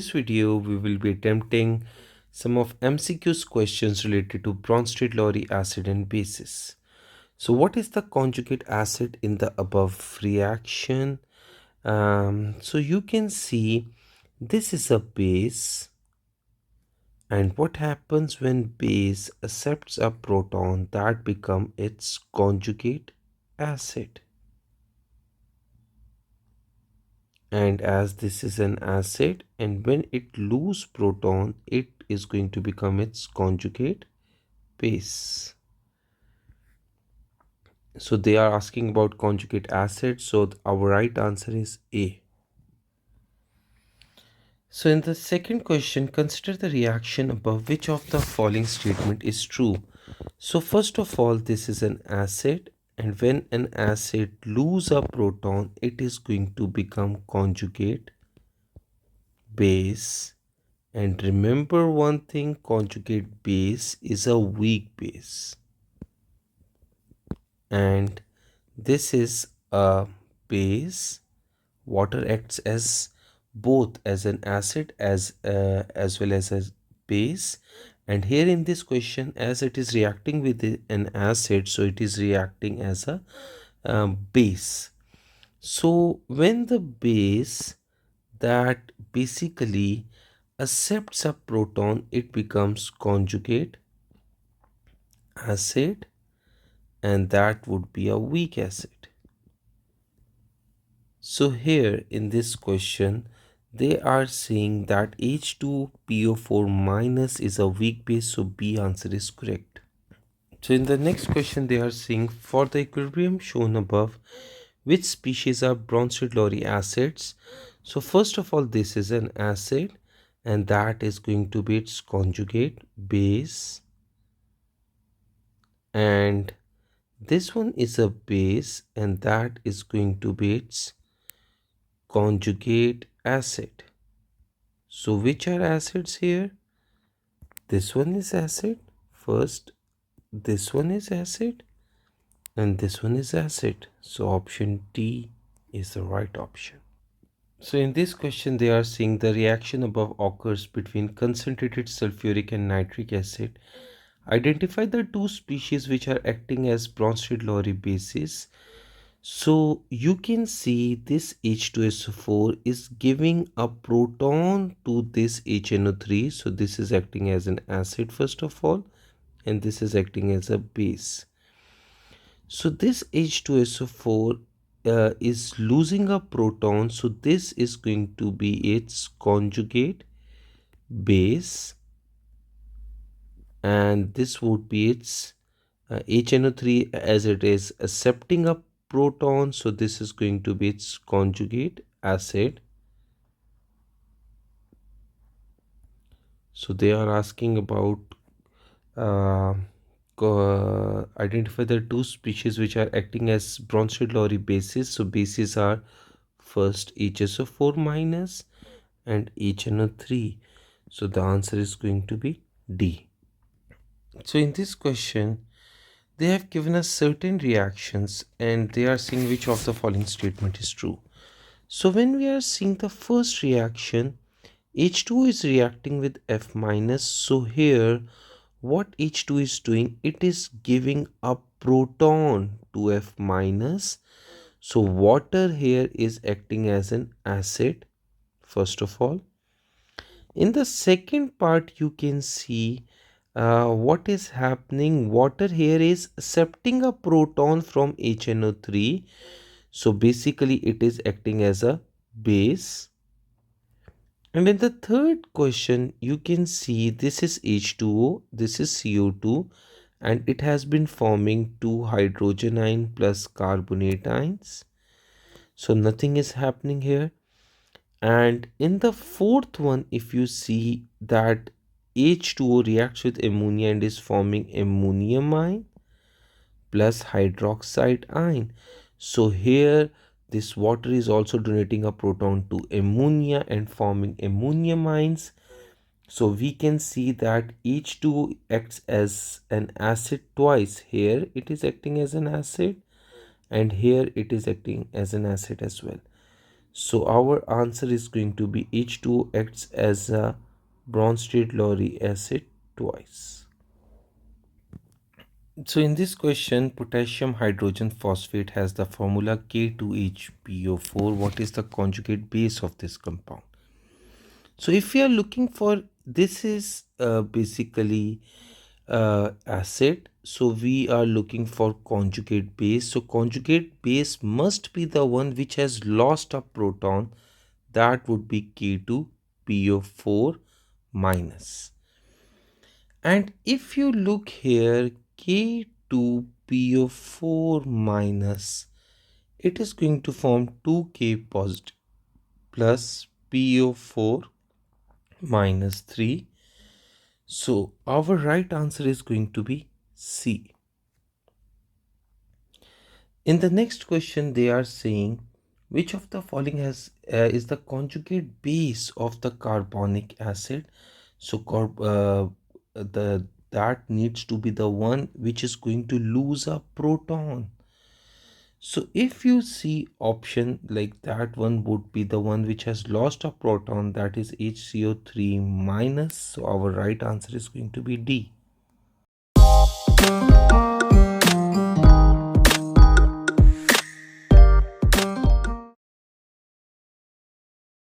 this video, we will be attempting some of MCQ's questions related to Bronsted Lowry acid and bases. So what is the conjugate acid in the above reaction? So you can see this is a base, and what happens when base accepts a proton that become its conjugate acid. And as this is an acid, and when it lose proton, it is going to become its conjugate base. So they are asking about conjugate acid, so our right answer is A. So in the second question, consider the reaction above. Which of the following statement is true? So first of all, this is an acid, and when an acid lose a proton, it is going to become conjugate base. And remember one thing, conjugate base is a weak base, and this is a base. Water acts as both as an acid as well as a base, and here in this question, as it is reacting with an acid, so it is reacting as a base. So when the base that basically accepts a proton, it becomes conjugate acid, and that would be a weak acid. So here in this question, they are saying that H2PO4 minus is a weak base, so B answer is correct. So in the next question, they are saying for the equilibrium shown above, which species are Bronsted Lowry acids? So first of all, this is an acid, and that is going to be its conjugate base, and this one is a base, and that is going to be its conjugate acid. So which are acids here? This one is acid first, this one is acid, and this one is acid. So option D is the right option. So in this question, they are saying the reaction above occurs between concentrated sulfuric and nitric acid. Identify the two species which are acting as Bronsted Lowry bases. So you can see this H2SO4 is giving a proton to this HNO3. So this is acting as an acid first of all, and this is acting as a base. So this H2SO4 is losing a proton. So this is going to be its conjugate base, and this would be its HNO3, as it is accepting a proton, so this is going to be its conjugate acid. So they are asking about identify the two species which are acting as Bronsted Lowry bases. So bases are first HSO4 minus and HNO3. So the answer is going to be D. So in this question, they have given us certain reactions, and they are saying which of the following statement is true. So when we are seeing the first reaction, H2 is reacting with F minus. So here what H2 is doing, it is giving a proton to F minus. So water here is acting as an acid first of all. In the second part, you can see what is happening. Water here is accepting a proton from HNO3. So basically it is acting as a base. And in the third question, you can see this is H2O, this is CO2, and it has been forming two hydrogen ion plus carbonate ions. So nothing is happening here. And in the fourth one, if you see that H2O reacts with ammonia and is forming ammonium ion plus hydroxide ion. So here this water is also donating a proton to ammonia and forming ammonium ions. So we can see that H2O acts as an acid twice. Here it is acting as an acid, and here it is acting as an acid as well. So our answer is going to be H2O acts as a Bronsted Lowry acid twice. So in this question, potassium hydrogen phosphate has the formula K2HPO4. What is the conjugate base of this compound? So if we are looking for, this is basically acid, so we are looking for conjugate base. So conjugate base must be the one which has lost a proton, that would be K2PO4 minus. And if you look here, K2PO4 minus, it is going to form 2K positive plus PO4 minus 3. So our right answer is going to be C. In the next question, they are saying which of the following has is the conjugate base of the carbonic acid. So the that needs to be the one which is going to lose a proton. So if you see option like that, one would be the one which has lost a proton, that is HCO3 minus. So our right answer is going to be D.